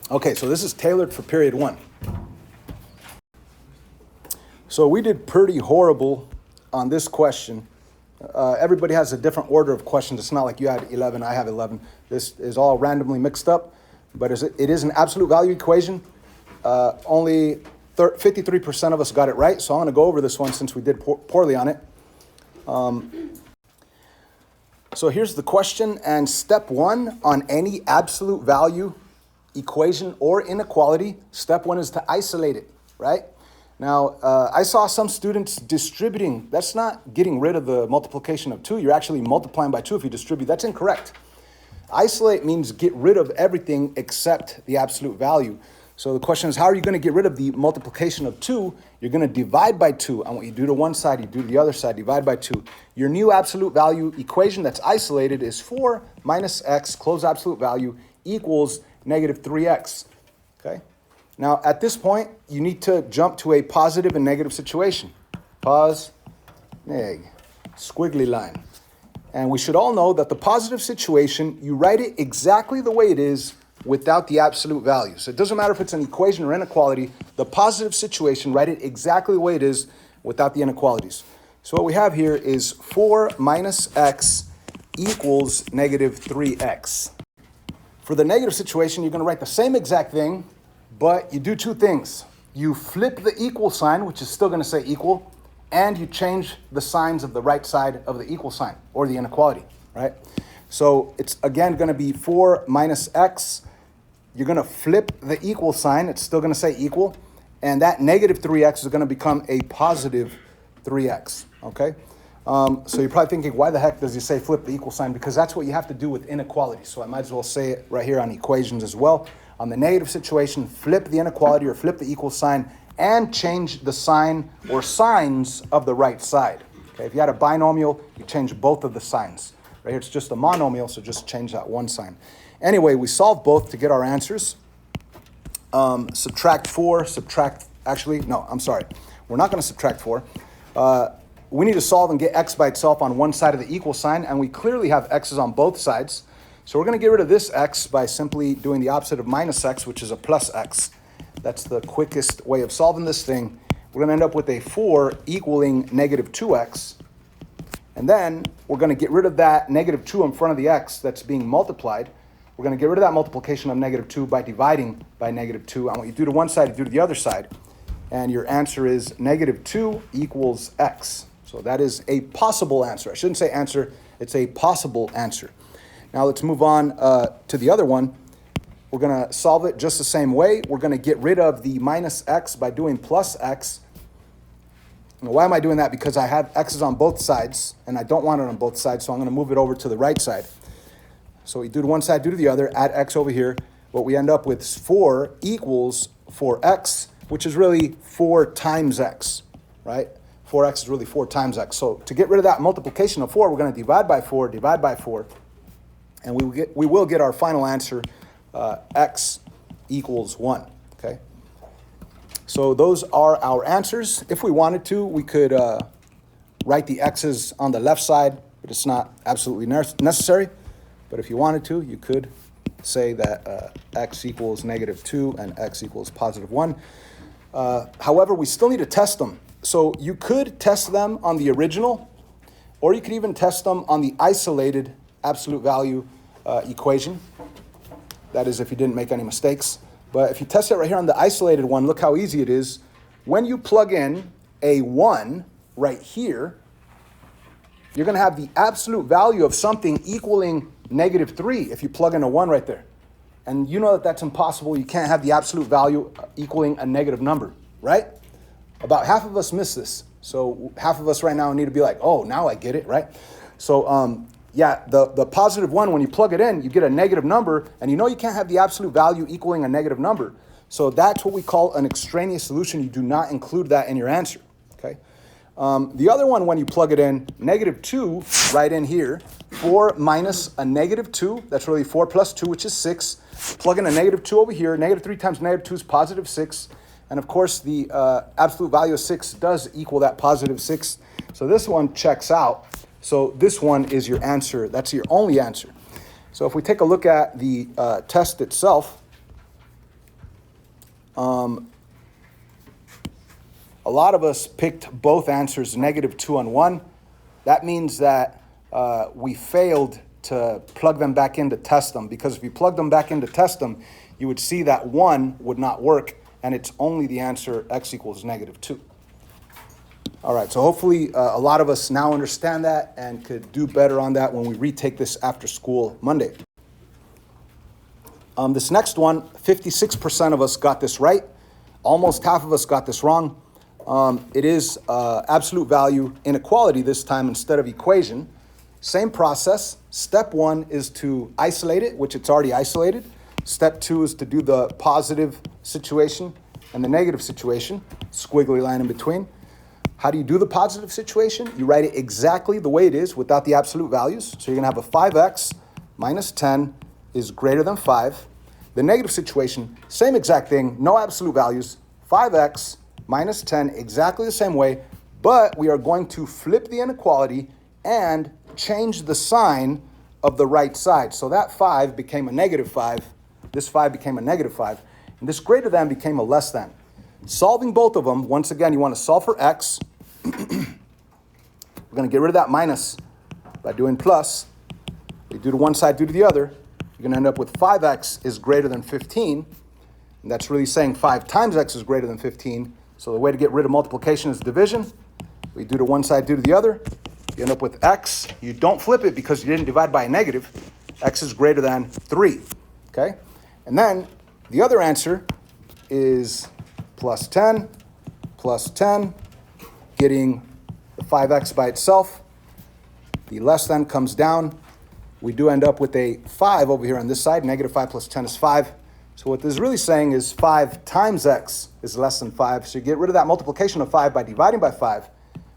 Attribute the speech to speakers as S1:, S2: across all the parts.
S1: Okay, so this is tailored for period 1. So we did pretty horrible on this question. Everybody has a different order of questions. It's not like you had 11, I have 11. This is all randomly mixed up, but it is an absolute value equation. Only 53% of us got it right, so I'm going to go over this one since we did poorly on it. So here's the question, and step 1 on any absolute value equation or inequality, step 1 is to isolate it, right? Now, I saw some students distributing. That's not getting rid of the multiplication of 2. You're actually multiplying by 2 if you distribute. That's incorrect. Isolate means get rid of everything except the absolute value. So the question is, how are you going to get rid of the multiplication of 2? You're going to divide by 2. And what you do to one side, you do to the other side, divide by 2. Your new absolute value equation that's isolated is 4 minus x, close absolute value, equals negative 3x. Okay? Now, at this point, you need to jump to a positive and negative situation. Pos, neg, squiggly line. And we should all know that the positive situation, you write it exactly the way it is without the absolute value. So it doesn't matter if it's an equation or inequality. The positive situation, write it exactly the way it is without the inequalities. So what we have here is 4 minus x equals negative 3x. For the negative situation, you're going to write the same exact thing, but you do two things. You flip the equal sign, which is still going to say equal, and you change the signs of the right side of the equal sign, or the inequality, right? So it's, again, going to be 4 minus x. You're going to flip the equal sign. It's still going to say equal. And that negative 3x is going to become a positive 3x, okay? So you're probably thinking, why the heck does he say flip the equal sign? Because that's what you have to do with inequality. So I might as well say it right here on equations as well. On the negative situation, flip the inequality or flip the equal sign and change the sign or signs of the right side. Okay, if you had a binomial, you change both of the signs. Right here, it's just a monomial, so just change that one sign. Anyway, we solve both to get our answers. Subtract 4, actually, no, I'm sorry. We're not going to subtract 4. We need to solve and get x by itself on one side of the equal sign, and we clearly have x's on both sides. So we're going to get rid of this x by simply doing the opposite of minus x, which is a plus x. That's the quickest way of solving this thing. We're going to end up with a 4 equaling negative 2x. And then we're going to get rid of that negative 2 in front of the x that's being multiplied. We're going to get rid of that multiplication of negative 2 by dividing by negative 2. And what you do to one side, you do to the other side. And your answer is negative 2 equals x. So that is a possible answer. I shouldn't say answer. It's a possible answer. Now let's move on to the other one. We're going to solve it just the same way. We're going to get rid of the minus x by doing plus x. Now, why am I doing that? Because I have x's on both sides, and I don't want it on both sides, so I'm going to move it over to the right side. So we do to one side, do to the other, add x over here. What we end up with is 4 equals 4x, which is really 4 times x, right? 4x is really 4 times x. So to get rid of that multiplication of 4, we're going to divide by 4, and we will get our final answer, x equals 1, okay? So those are our answers. If we wanted to, we could write the x's on the left side, but it's not absolutely necessary. But if you wanted to, you could say that x equals negative 2 and x equals positive 1. However, we still need to test them. So you could test them on the original, or you could even test them on the isolated absolute value equation. That is if you didn't make any mistakes. But if you test it right here on the isolated one, look how easy it is. When you plug in a 1 right here, you're going to have the absolute value of something equaling negative 3 if you plug in a 1 right there. And you know that that's impossible. You can't have the absolute value equaling a negative number, right? About half of us miss this. So half of us right now need to be like, oh, now I get it, right? So yeah, the positive 1, when you plug it in, you get a negative number, and you know you can't have the absolute value equaling a negative number. So that's what we call an extraneous solution. You do not include that in your answer, okay? The other one, when you plug it in, negative 2 right in here, 4 minus a negative 2, that's really 4 plus 2, which is 6. Plug in a negative 2 over here, negative 3 times negative 2 is positive 6. And of course, the absolute value of 6 does equal that positive 6. So this one checks out. So this one is your answer. That's your only answer. So if we take a look at the test itself, A lot of us picked both answers, -2 and 1. That means that we failed to plug them back in to test them, because if you plug them back in to test them, you would see that 1 would not work, and it's only the answer x equals -2. All right, so hopefully a lot of us now understand that and could do better on that when we retake this after school Monday. This next one, 56% of us got this right. Almost half of us got this wrong. It is absolute value inequality this time instead of equation. Same process. Step 1 is to isolate it, which it's already isolated. Step 2 is to do the positive situation and the negative situation, squiggly line in between. How do you do the positive situation? You write it exactly the way it is without the absolute values. So you're going to have a 5x minus 10 is greater than 5. The negative situation, same exact thing, no absolute values, 5x minus 10, exactly the same way, but we are going to flip the inequality and change the sign of the right side. So that 5 became a -5, this 5 became a -5, and this greater than became a less than. Solving both of them, once again, you want to solve for x. We're going to get rid of that minus by doing plus. You do to one side, do to the other. You're going to end up with 5x is greater than 15. And that's really saying 5 times x is greater than 15. So the way to get rid of multiplication is division. We do to one side, do to the other. You end up with x. You don't flip it because you didn't divide by a negative. X is greater than 3. Okay? And then the other answer is plus 10, getting the 5x by itself. The less than comes down. We do end up with a 5 over here on this side. -5 plus 10 is 5. So what this is really saying is 5 times x is less than 5. So you get rid of that multiplication of 5 by dividing by 5.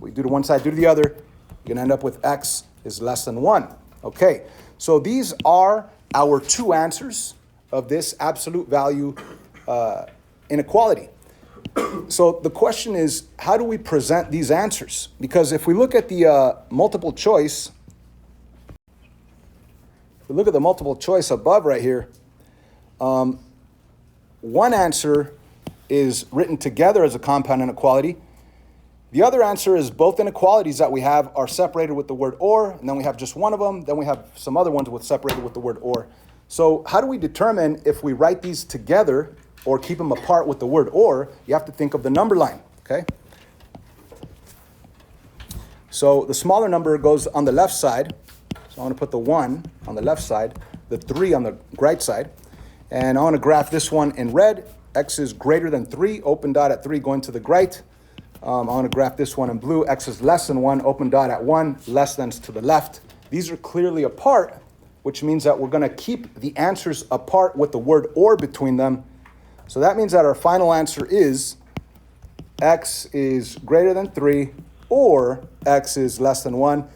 S1: We do to one side, do to the other. You're going to end up with x is less than 1. Okay, so these are our 2 answers of this absolute value inequality. So the question is, how do we present these answers? Because if we look at the multiple choice, if we look at the multiple choice above right here, one answer is written together as a compound inequality. The other answer is both inequalities that we have are separated with the word or, and then we have just one of them, then we have some other ones with separated with the word or. So how do we determine if we write these together or keep them apart with the word or? You have to think of the number line, okay? So the smaller number goes on the left side. So I'm going to put the 1 on the left side, the 3 on the right side. And I want to graph this one in red. X is greater than 3, open dot at 3 going to the right. I want to graph this one in blue. X is less than 1, open dot at 1, less than's to the left. These are clearly apart, which means that we're going to keep the answers apart with the word or between them. So that means that our final answer is x is greater than 3 or x is less than 1.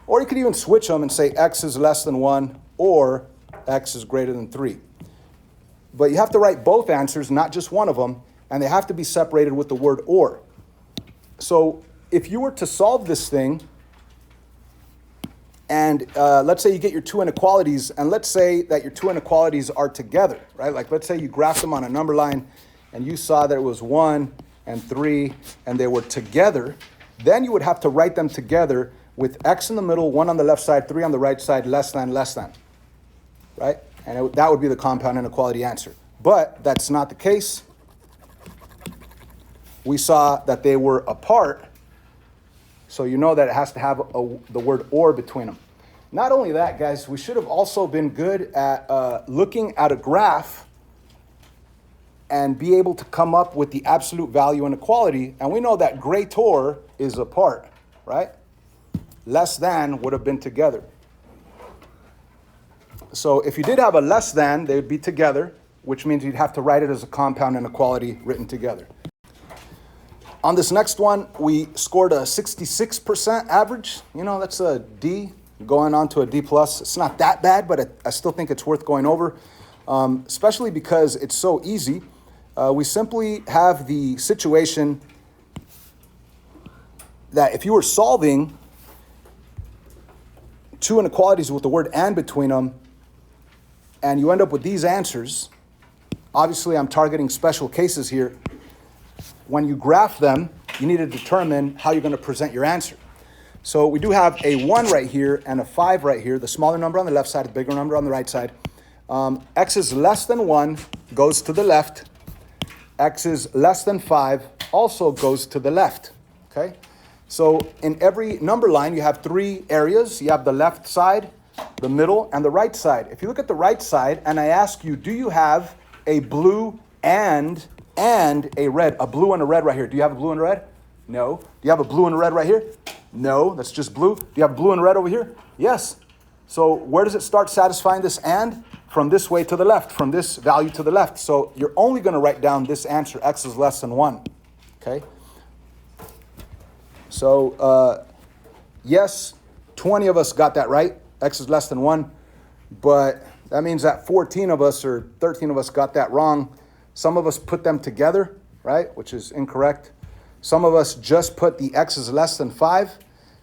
S1: Or you could even switch them and say x is less than 1 or x is greater than 3. But you have to write both answers, not just one of them, and they have to be separated with the word or. So if you were to solve this thing, and let's say you get your 2 inequalities, and let's say that your 2 inequalities are together, right? Like let's say you graphed them on a number line, and you saw that it was 1 and 3, and they were together, then you would have to write them together with x in the middle, 1 on the left side, 3 on the right side, less than, right? And that would be the compound inequality answer. But that's not the case. We saw that they were apart, so you know that it has to have the word or between them. Not only that, guys, we should have also been good at looking at a graph and be able to come up with the absolute value inequality. And we know that greater is apart, right? Less than would have been together. So if you did have a less than, they would be together, which means you'd have to write it as a compound inequality written together. On this next one, we scored a 66% average. You know, that's a D going on to a D+. It's not that bad, but I still think it's worth going over, especially because it's so easy. We simply have the situation that if you were solving 2 inequalities with the word and between them, and you end up with these answers, obviously I'm targeting special cases here. When you graph them, you need to determine how you're going to present your answer. So we do have a 1 right here and a 5 right here, the smaller number on the left side, the bigger number on the right side. X is less than 1 goes to the left. X is less than 5 also goes to the left, okay? So in every number line, you have 3 areas. You have the left side, the middle, and the right side. If you look at the right side and I ask you, do you have a blue and a red, a blue and a red right here? Do you have a blue and a red? No. Do you have a blue and a red right here? No, that's just blue. Do you have blue and red over here? Yes. So where does it start satisfying this and? From this way to the left, from this value to the left. So you're only going to write down this answer, x is less than 1, okay? So yes, 20 of us got that right, x is less than 1, but that means that 14 of us or 13 of us got that wrong. Some of us put them together, right, which is incorrect. Some of us just put the x is less than 5.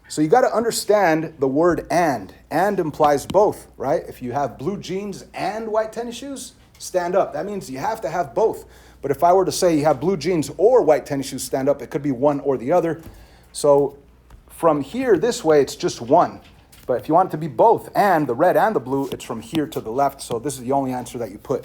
S1: So you got to understand the word and implies both, right? If you have blue jeans and white tennis shoes, stand up. That means you have to have both. But if I were to say you have blue jeans or white tennis shoes, stand up, it could be one or the other. So from here this way, it's just 1. But if you want it to be both, and the red and the blue, it's from here to the left. So this is the only answer that you put.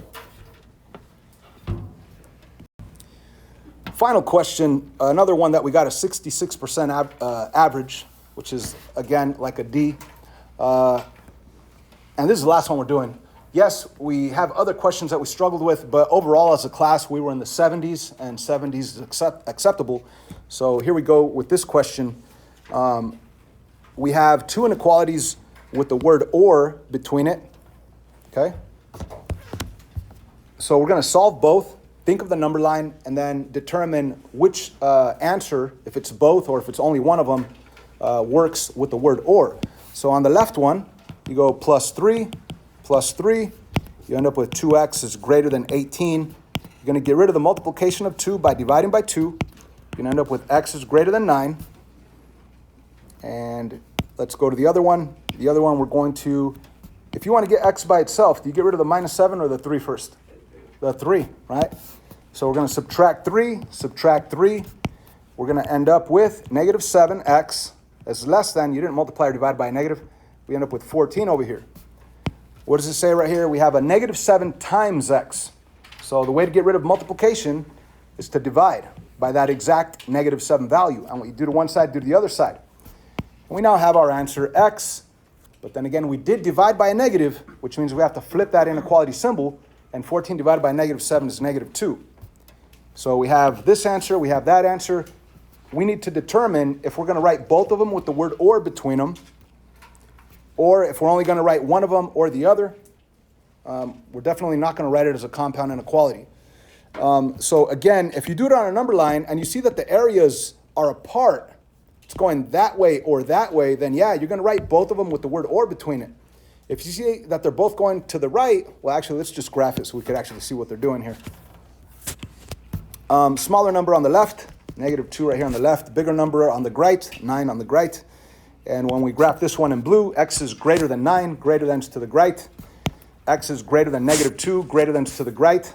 S1: Final question, another one that we got a 66% average, which is, again, like a D. And this is the last one we're doing. Yes, we have other questions that we struggled with, but overall as a class, we were in the 70s, and 70s is acceptable. So here we go with this question. We have 2 inequalities with the word or between it, okay? So we're going to solve both. Think of the number line and then determine which answer, if it's both or if it's only one of them, works with the word or. So on the left one, you go plus 3, you end up with 2x is greater than 18. You're going to get rid of the multiplication of 2 by dividing by 2. You're going to end up with x is greater than 9. And let's go to the other one. The other one we're going to, if you want to get x by itself, do you get rid of the minus 7 or the 3 first? The 3, right? So we're going to subtract 3. We're going to end up with negative 7x is less than, you didn't multiply or divide by a negative. We end up with 14 over here. What does it say right here? We have a negative 7 times x. So the way to get rid of multiplication is to divide by that exact negative 7 value. And what you do to one side, do to the other side. And we now have our answer x. But then again, we did divide by a negative, which means we have to flip that inequality symbol. And 14 divided by negative 7 is negative 2. So we have this answer, we have that answer. We need to determine if we're going to write both of them with the word or between them, or if we're only going to write one of them or the other. We're definitely not going to write it as a compound inequality. So again, if you do it on a number line and you see that the areas are apart, it's going that way or that way, then yeah, you're going to write both of them with the word or between it. If you see that they're both going to the right, well, actually, let's just graph it so we could actually see what they're doing here. Smaller number on the left, negative 2 right here on the left. Bigger number on the right, 9 on the right. And when we graph this one in blue, x is greater than 9, greater than to the right. X is greater than negative 2, greater than to the right.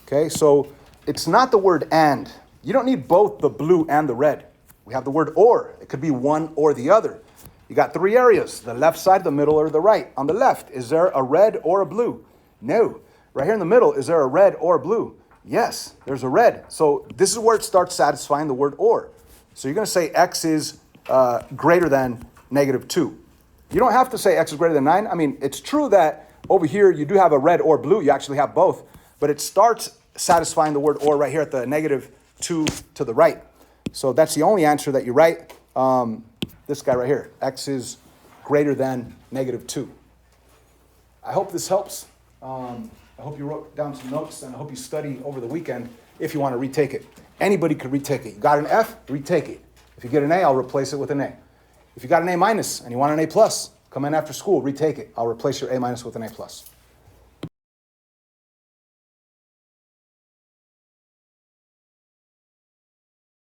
S1: Okay, so it's not the word and. You don't need both the blue and the red. We have the word or. It could be one or the other. You got 3 areas, the left side, the middle, or the right. On the left, is there a red or a blue? No. Right here in the middle, is there a red or a blue? Yes, there's a red. So this is where it starts satisfying the word or. So you're going to say x is greater than negative 2. You don't have to say x is greater than 9. I mean, it's true that over here you do have a red or blue. You actually have both. But it starts satisfying the word or right here at the negative 2 to the right. So that's the only answer that you write. This guy right here, x is greater than negative 2. I hope this helps. I hope you wrote down some notes, and I hope you study over the weekend if you want to retake it. Anybody could retake it. You got an F, retake it. If you get an A, I'll replace it with an A. If you got an A minus and you want an A plus, come in after school, retake it. I'll replace your A minus with an A plus.